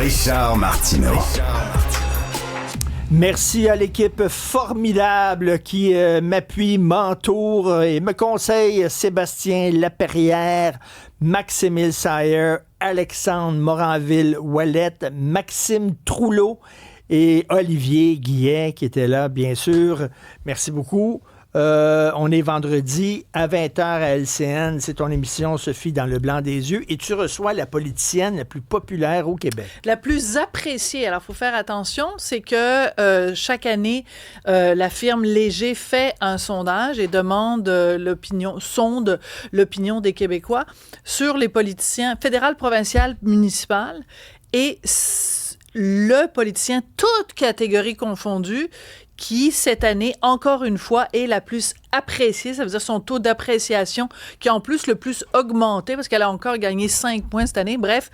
Richard Martineau. Merci à l'équipe formidable qui m'appuie, m'entoure et me conseille. Sébastien Laperrière, Maxime Sayer, Alexandre Moranville-Ouellette, Maxime Trouleau et Olivier Guillet qui était là, bien sûr. Merci beaucoup. On est vendredi à 20h à LCN. C'est ton émission, Sophie, dans le blanc des yeux. Et tu reçois la politicienne la plus populaire au Québec. La plus appréciée. Alors, il faut faire attention, c'est que chaque année, la firme Léger fait un sondage et demande sonde l'opinion des Québécois sur les politiciens fédéral, provincial, municipal. Et le politicien, toute catégorie confondue, qui, cette année, encore une fois, est la plus appréciée. Ça veut dire son taux d'appréciation qui a en plus le plus augmenté parce qu'elle a encore gagné 5 points cette année. Bref,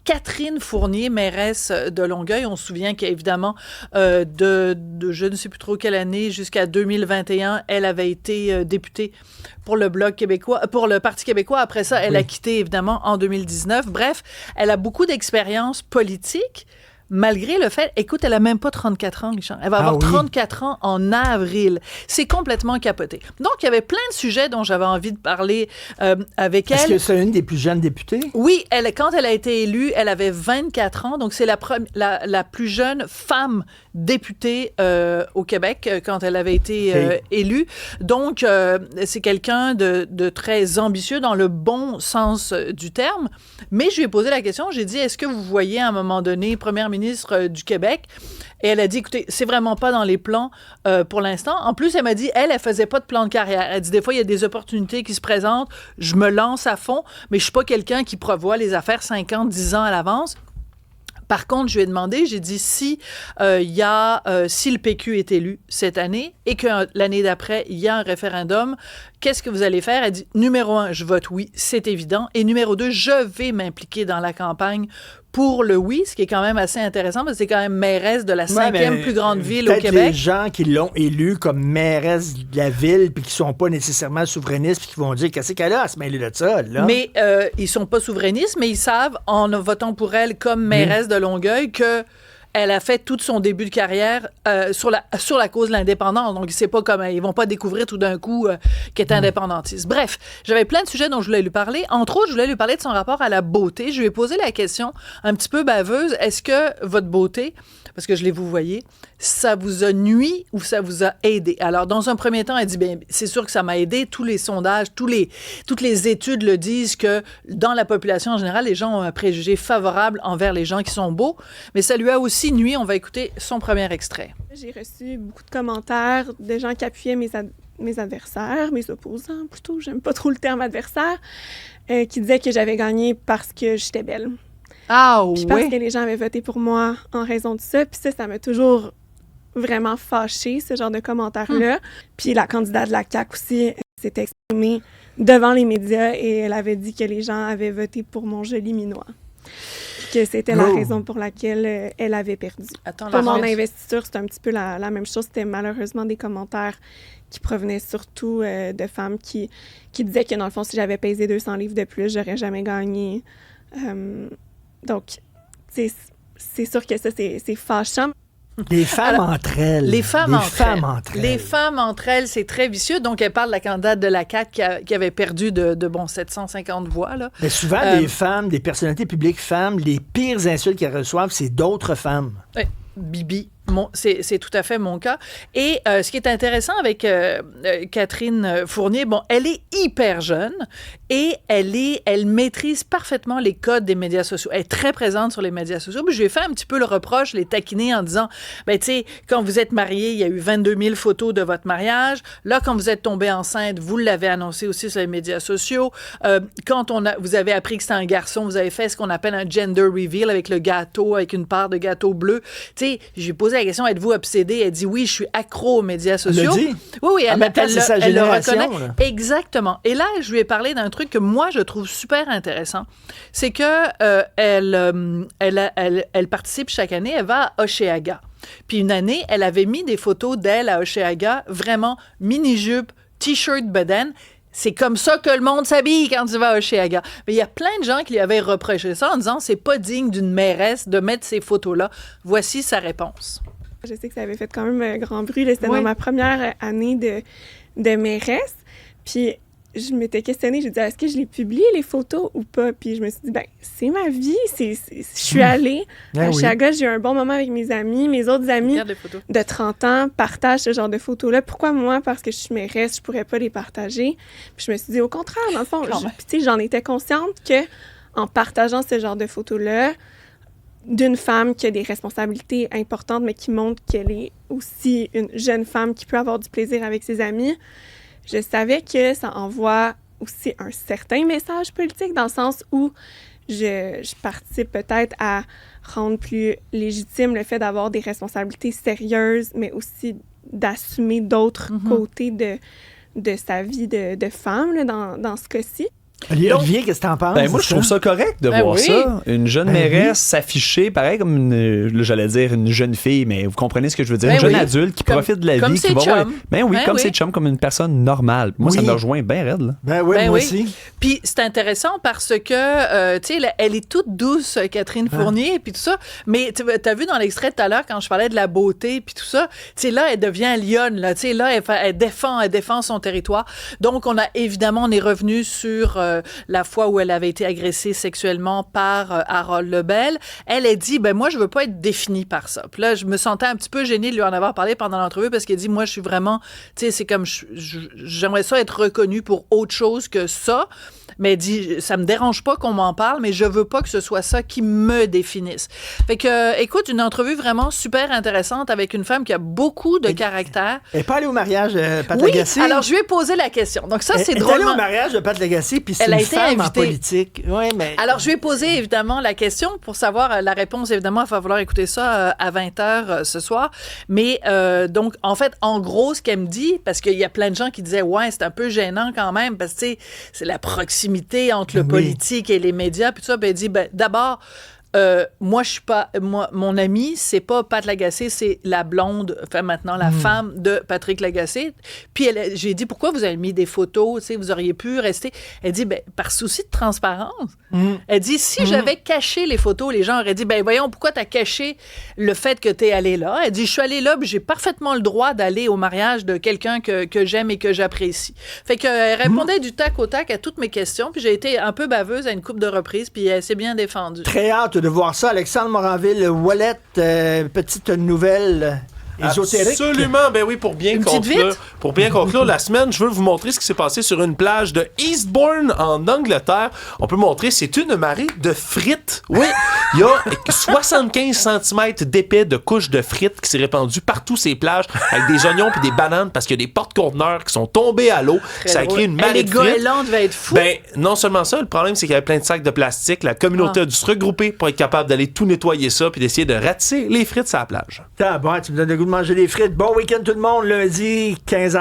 Catherine Fournier, mairesse de Longueuil. On se souvient qu'évidemment, de je ne sais plus trop quelle année, jusqu'à 2021, elle avait été députée pour le Bloc québécois, pour le Parti québécois. Après ça, elle a quitté, évidemment, en 2019. Bref, elle a beaucoup d'expérience politique. Malgré le fait, écoute, elle a même pas 34 ans, Richard. Elle va avoir 34 ans en avril. C'est complètement capoté. Donc, il y avait plein de sujets dont j'avais envie de parler avec elle. Est-ce que c'est une des plus jeunes députées? Oui, quand elle a été élue, elle avait 24 ans. Donc, c'est la plus jeune femme députée au Québec quand elle avait été élue. Donc, c'est quelqu'un de très ambitieux dans le bon sens du terme. Mais je lui ai posé la question, j'ai dit, est-ce que vous voyez à un moment donné, première ministre du Québec? Et elle a dit, écoutez, c'est vraiment pas dans les plans pour l'instant. En plus, elle m'a dit, elle faisait pas de plan de carrière. Elle dit, des fois, il y a des opportunités qui se présentent, je me lance à fond, mais je suis pas quelqu'un qui prévoit les affaires 5 ans, 10 ans à l'avance. Par contre, je lui ai demandé, j'ai dit, si le PQ est élu cette année et que l'année d'après, il y a un référendum, qu'est-ce que vous allez faire? Elle dit, numéro 1, je vote oui, c'est évident. Et numéro 2, je vais m'impliquer dans la campagne pour le oui, ce qui est quand même assez intéressant parce que c'est quand même mairesse de la 5e plus grande ville au Québec. Peut-être les gens qui l'ont élue comme mairesse de la ville puis qui sont pas nécessairement souverainistes puis qui vont dire qu'est-ce qu'elle a à se mêler de ça, là. Mais ils sont pas souverainistes, mais ils savent, en votant pour elle comme mairesse de Longueuil, que elle a fait tout son début de carrière sur la cause de l'indépendance. Donc, c'est pas comme ils vont pas découvrir tout d'un coup qu'elle est indépendantiste. Bref, j'avais plein de sujets dont je voulais lui parler. Entre autres, je voulais lui parler de son rapport à la beauté. Je lui ai posé la question un petit peu baveuse. Est-ce que votre beauté, parce que je l'ai vous voyez, ça vous a nui ou ça vous a aidé? Alors, dans un premier temps, elle dit, bien, c'est sûr que ça m'a aidé. Tous les sondages, toutes les études le disent que dans la population en général, les gens ont un préjugé favorable envers les gens qui sont beaux. Mais ça lui a aussi nui. On va écouter son premier extrait. J'ai reçu beaucoup de commentaires de gens qui appuyaient mes adversaires, mes opposants plutôt, j'aime pas trop le terme adversaire, qui disaient que j'avais gagné parce que j'étais belle. Ah oui? Puis parce que les gens avaient voté pour moi en raison de ça. Puis ça m'a toujours vraiment fâchée, ce genre de commentaires-là. Puis la candidate de la CAQ aussi s'est exprimée devant les médias et elle avait dit que les gens avaient voté pour mon joli minois. Que c'était la raison pour laquelle elle avait perdu. Pour mon investiture, c'est un petit peu la même chose. C'était malheureusement des commentaires qui provenaient surtout de femmes qui disaient que, dans le fond, si j'avais pesé 200 livres de plus, j'aurais jamais gagné. Donc, c'est sûr que ça, c'est fâchant. Les femmes entre elles. Les femmes entre elles, c'est très vicieux. Donc, elle parle de la candidate de la CAQ qui avait perdu de 750 voix. Là. Mais souvent, des femmes, des personnalités publiques femmes, les pires insultes qu'elles reçoivent, c'est d'autres femmes. Oui. Bibi. C'est tout à fait mon cas. Et ce qui est intéressant avec Catherine Fournier, elle est hyper jeune et elle maîtrise parfaitement les codes des médias sociaux. Elle est très présente sur les médias sociaux. Puis je lui ai fait un petit peu le reproche, les taquiner en disant, tu sais, quand vous êtes mariés, il y a eu 22 000 photos de votre mariage. Là, quand vous êtes tombée enceinte, vous l'avez annoncé aussi sur les médias sociaux. Quand vous avez appris que c'était un garçon, vous avez fait ce qu'on appelle un gender reveal avec le gâteau, avec une part de gâteau bleu. Tu sais, j'ai posé la question, êtes-vous obsédée? Elle dit oui, je suis accro aux médias sociaux. Elle le dit? Oui, elle le reconnaît. Là. Exactement. Et là, je lui ai parlé d'un truc que moi, je trouve super intéressant. C'est que elle participe chaque année, elle va à Hochelaga. Puis une année, elle avait mis des photos d'elle à Hochelaga, vraiment mini-jupe, t-shirt bedaine. c'est comme ça que le monde s'habille quand tu vas à Oshéaga. Mais il y a plein de gens qui lui avaient reproché ça en disant c'est pas digne d'une mairesse de mettre ces photos-là. Voici sa réponse. Je sais que ça avait fait quand même un grand bruit. C'était dans ma première année de mairesse. Puis je m'étais questionnée, je me disais, est-ce que je les publie, les photos, ou pas? Puis je me suis dit, c'est ma vie. Je suis allée à Oshéaga, j'ai eu un bon moment avec mes amis. Mes autres amis de 30 ans partagent ce genre de photos-là. Pourquoi moi? Parce que je suis mairesse, je pourrais pas les partager. Puis je me suis dit, au contraire, dans le fond, puis j'en étais consciente que en partageant ce genre de photos-là, d'une femme qui a des responsabilités importantes, mais qui montre qu'elle est aussi une jeune femme qui peut avoir du plaisir avec ses amis, je savais que ça envoie aussi un certain message politique, dans le sens où je participe peut-être à rendre plus légitime le fait d'avoir des responsabilités sérieuses, mais aussi d'assumer d'autres côtés de sa vie de femme, là, dans ce cas-ci. Olivier, qu'est-ce que t'en penses? Moi, je trouve ça correct de voir ça. Une jeune mairesse s'afficher, pareil comme j'allais dire une jeune fille, mais vous comprenez ce que je veux dire. Une jeune adulte qui profite de la vie, qui va voir. Comme ses chums, comme une personne normale. Moi, ça me rejoint bien raide. Là. Moi aussi. Puis c'est intéressant parce que, tu sais, elle est toute douce, Catherine Fournier, puis tout ça. Mais t'as vu dans l'extrait tout à l'heure, quand je parlais de la beauté, puis tout ça, tu sais, là, elle devient lionne, là. Tu sais, là, elle défend son territoire. Donc, on est revenu sur la fois où elle avait été agressée sexuellement par Harold Lebel. Elle a dit, moi, je veux pas être définie par ça. Puis là, je me sentais un petit peu gênée de lui en avoir parlé pendant l'entrevue parce qu'elle dit, moi, je suis vraiment, tu sais, c'est comme, j'aimerais ça être reconnue pour autre chose que ça. Mais elle dit, ça me dérange pas qu'on m'en parle, mais je veux pas que ce soit ça qui me définisse. Fait que, écoute, une entrevue vraiment super intéressante avec une femme qui a beaucoup de caractère. Elle n'est pas allée au mariage de Pat Lagacé? Alors, je lui ai posé la question. Donc ça, c'est drôle. Elle est allée au mariage de Pat Lagacé, puis c'est une femme en politique. Ouais, mais... Alors, je lui ai posé, évidemment, la question pour savoir la réponse. Évidemment, il va falloir écouter ça à 20h ce soir. Mais donc, en fait, en gros, ce qu'elle me dit, parce qu'il y a plein de gens qui disaient, ouais, c'est un peu gênant quand même, parce que, tu sais, c'est la proximité entre le politique et les médias, puis tout ça, ben, elle dit, d'abord, moi, je suis pas... mon amie, c'est pas Pat Lagacé, c'est la blonde, enfin maintenant la femme de Patrick Lagacé. Puis j'ai dit, pourquoi vous avez mis des photos, tu sais, vous auriez pu rester... Elle dit, par souci de transparence. Elle dit, si j'avais caché les photos, les gens auraient dit, voyons, pourquoi t'as caché le fait que t'es allée là? Elle dit, je suis allée là, puis j'ai parfaitement le droit d'aller au mariage de quelqu'un que j'aime et que j'apprécie. Fait qu'elle répondait du tac au tac à toutes mes questions, puis j'ai été un peu baveuse à une couple de reprises, puis elle s'est bien défendue. Très hâte de voir ça. Alexandre Moranville, Wallet, petite nouvelle ésotérique. Absolument, oui, pour bien conclure la semaine, je veux vous montrer ce qui s'est passé sur une plage de Eastbourne en Angleterre. On peut montrer, c'est une marée de frites. Oui, il y a 75 cm d'épais de couches de frites qui s'est répandue partout ces plages avec des oignons puis des bananes parce qu'il y a des porte-conteneurs qui sont tombés à l'eau. Ça a créé une marée de frites. Les goélands devaient être fous. Non seulement ça, le problème, c'est qu'il y avait plein de sacs de plastique. La communauté a dû se regrouper pour être capable d'aller tout nettoyer ça puis d'essayer de ratisser les frites sur la plage. Tu me donnes le goût de manger des frites. Bon week-end tout le monde, lundi, 15h.